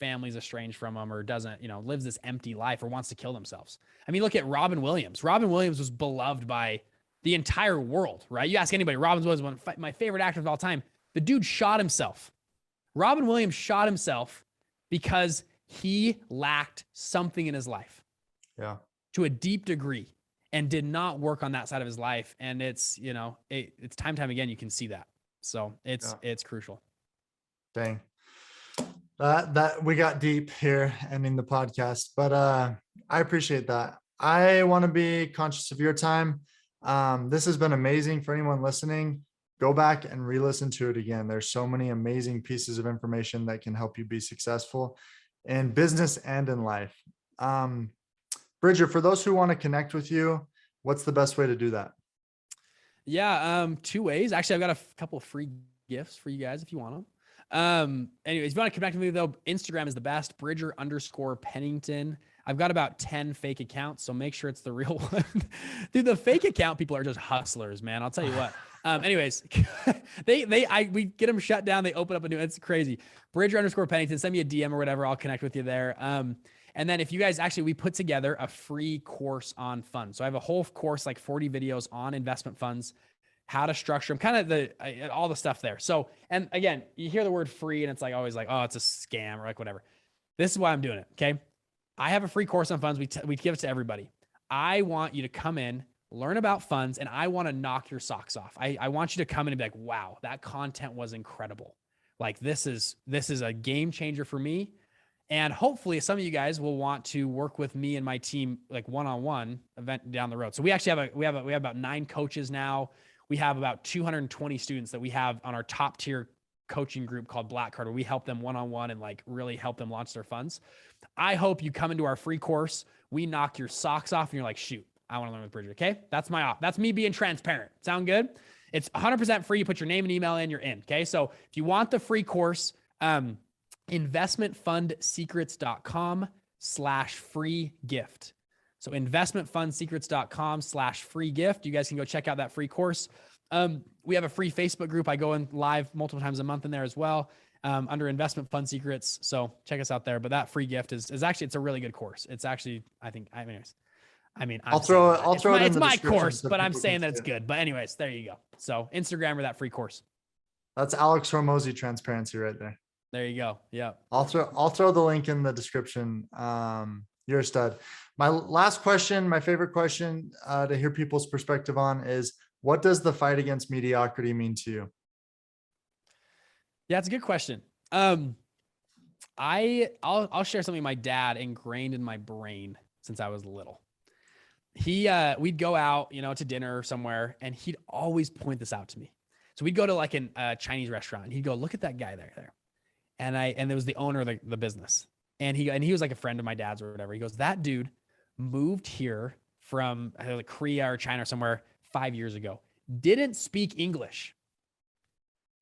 family's estranged from him or doesn't, lives this empty life or wants to kill themselves. I mean, look at Robin Williams. Robin Williams was beloved by the entire world, right? You ask anybody, Robin Williams was one of my favorite actors of all time. The dude shot himself. Robin Williams shot himself because he lacked something in his life. Yeah. To a deep degree, and did not work on that side of his life. And it's, it's time again, you can see that. So it's crucial. Dang. That we got deep here ending the podcast, but I appreciate that. I want to be conscious of your time. This has been amazing for anyone listening. Go back and re-listen to it again. There's so many amazing pieces of information that can help you be successful in business and in life. Bridger, for those who want to connect with you, what's the best way to do that? Yeah, two ways. Actually, I've got a couple of free gifts for you guys if you want them. Anyways, if you want to connect with me though, Instagram is the best, Bridger_Pennington. I've got about 10 fake accounts, so make sure it's the real one. Dude, the fake account people are just hustlers, man. I'll tell you what. Anyways, we get them shut down. They open up a new, it's crazy. Bridger_Pennington, send me a DM or whatever. I'll connect with you there. And then if you guys we put together a free course on funds. So I have a whole course, like 40 videos on investment funds, how to structure them, kind of all the stuff there. So, and again, you hear the word free and it's like always like, oh, it's a scam or like whatever. This is why I'm doing it. Okay. I have a free course on funds. We give it to everybody. I want you to come in, learn about funds, and I want to knock your socks off. I want you to come in and be like, wow, that content was incredible. Like this is a game changer for me. And hopefully some of you guys will want to work with me and my team, like one-on-one event down the road. So we actually have about 9 coaches now. We have about 220 students that we have on our top tier coaching group called Black Card, where we help them one-on-one and like really help them launch their funds. I hope you come into our free course. We knock your socks off and you're like, shoot, I want to learn with Bridger. Okay. That's me being transparent. Sound good? It's 100% free. You put your name and email in, you're in. Okay. So if you want the free course, investmentfundsecrets.com/free gift. So investmentfundsecrets.com/free gift. You guys can go check out that free course. We have a free Facebook group. I go in live multiple times a month in there as well, under Investment Fund Secrets. So check us out there. But that free gift is actually, it's a really good course. It's actually, I'll throw it in the my course, so but I'm saying that it's good. But anyways, there you go. So Instagram or that free course. That's Alex Hormozy transparency right there. There you go. Yeah. I'll throw the link in the description. You're a stud. My last question, my favorite question to hear people's perspective on is, what does the fight against mediocrity mean to you? Yeah, it's a good question. I'll share something my dad ingrained in my brain since I was little. We'd go out, to dinner somewhere, and he'd always point this out to me. So we'd go to like a Chinese restaurant, and he'd go, look at that guy there. And there was the owner of the business. And he was like a friend of my dad's or whatever. He goes, that dude moved here from like Korea or China or somewhere 5 years ago. Didn't speak English.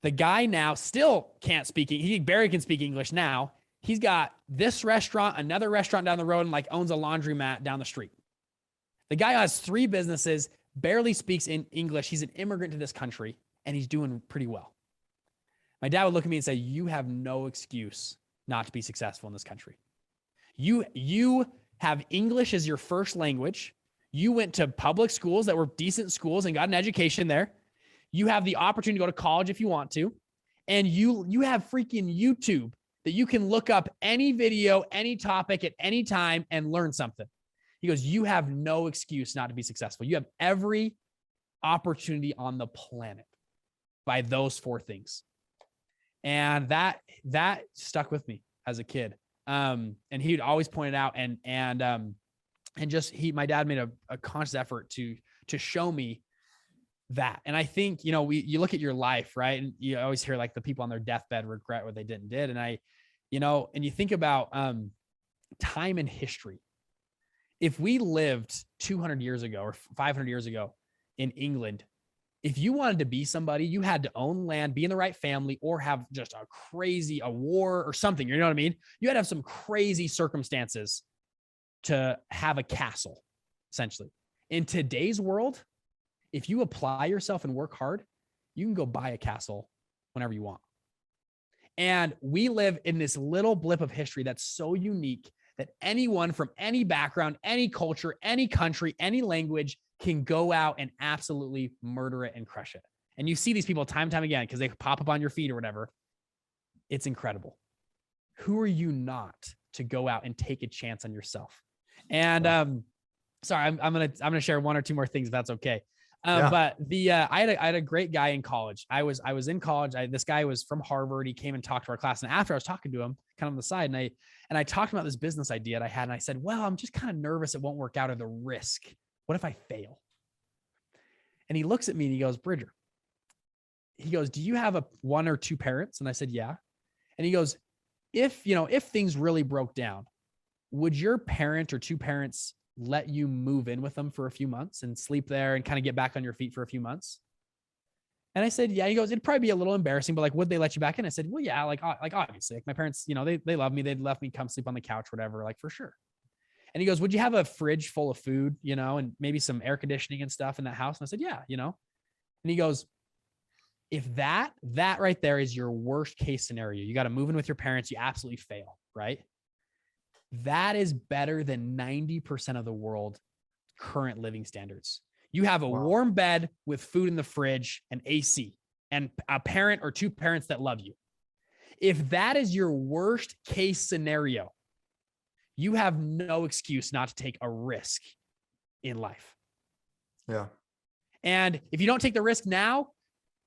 The guy now still can't speak. He barely can speak English now. He's got this restaurant, another restaurant down the road, and like owns a laundromat down the street. The guy has 3 businesses, barely speaks in English. He's an immigrant to this country, and he's doing pretty well. My dad would look at me and say, you have no excuse not to be successful in this country. You have English as your first language. You went to public schools that were decent schools and got an education there. You have the opportunity to go to college if you want to. And you have freaking YouTube that you can look up any video, any topic at any time and learn something. He goes, you have no excuse not to be successful. You have every opportunity on the planet by those 4 things. And that stuck with me as a kid. And he'd always point it out and my dad made a conscious effort to show me that. And I think, you look at your life, right? And you always hear like the people on their deathbed regret what they did. And and you think about, time in history. If we lived 200 years ago or 500 years ago in England, if you wanted to be somebody, you had to own land, be in the right family, or have just a war or something. You know what I mean? You had to have some crazy circumstances to have a castle, essentially. In today's world, if you apply yourself and work hard, you can go buy a castle whenever you want. And we live in this little blip of history that's so unique that anyone from any background, any culture, any country, any language can go out and absolutely murder it and crush it. And you see these people time and time again because they pop up on your feed or whatever. It's incredible. Who are you not to go out and take a chance on yourself? And sorry, I'm gonna share 1 or 2 more things if that's okay. But I had a great guy in college. I was in college. This guy was from Harvard. He came and talked to our class. And after I was talking to him kind of on the side, and I talked about this business idea that I had. And I said, well, I'm just kind of nervous it won't work out, or the risk. What if I fail? And he looks at me and he goes, Bridger, he goes, do you have one or two parents? And I said, yeah. And he goes, if things really broke down, would your parent or two parents let you move in with them for a few months and sleep there and kind of get back on your feet for a few months? And I said, yeah. He goes, it'd probably be a little embarrassing, but like, would they let you back in? I said, well, yeah, like obviously, like my parents, they love me. They'd let me come sleep on the couch, whatever, like for sure. And he goes, would you have a fridge full of food, and maybe some air conditioning and stuff in that house? And I said, yeah, and he goes, if that right there is your worst case scenario, you got to move in with your parents, you absolutely fail, right? That is better than 90% of the world current living standards. You have a warm bed with food in the fridge and AC and a parent or two parents that love you. If that is your worst case scenario, you have no excuse not to take a risk in life. Yeah. And if you don't take the risk now,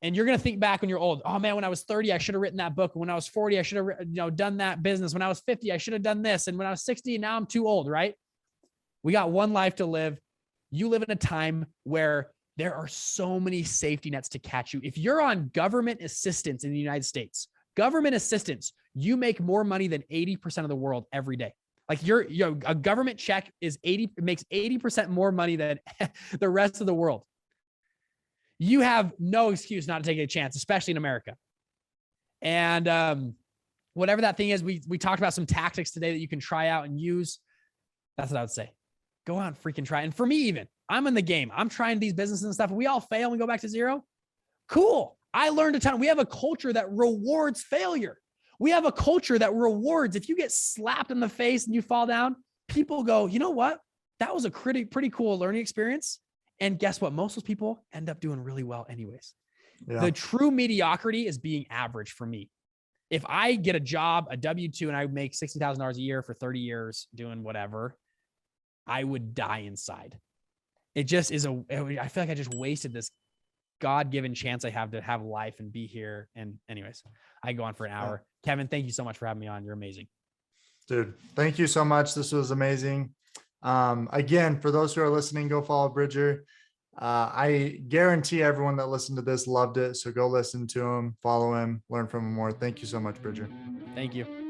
and you're going to think back when you're old, oh man, when I was 30, I should have written that book. When I was 40, I should have done that business. When I was 50, I should have done this. And when I was 60, now I'm too old, right? We got one life to live. You live in a time where there are so many safety nets to catch you. If you're on government assistance in the United States, government assistance, you make more money than 80% of the world every day. Like a government check makes 80% more money than the rest of the world. You have no excuse not to take a chance, especially in America. And whatever that thing is, we talked about some tactics today that you can try out and use. That's what I would say. Go out and freaking try. And for me, even, I'm in the game. I'm trying these businesses and stuff. We all fail and we go back to zero. Cool. I learned a ton. We have a culture that rewards failure. We have a culture that rewards, if you get slapped in the face and you fall down, people go, you know what? That was a pretty cool learning experience. And guess what? Most of those people end up doing really well anyways. Yeah. The true mediocrity is being average for me. If I get a job, a W-2, and I make $60,000 a year for 30 years doing whatever, I would die inside. It just is I feel like I just wasted this God-given chance I have to have life and be here. And anyways, I go on for an hour. Yeah. Kevin, thank you so much for having me on. You're amazing. Dude, thank you so much. This was amazing. Again, for those who are listening, go follow Bridger. I guarantee everyone that listened to this loved it. So go listen to him, follow him, learn from him more. Thank you so much, Bridger. Thank you.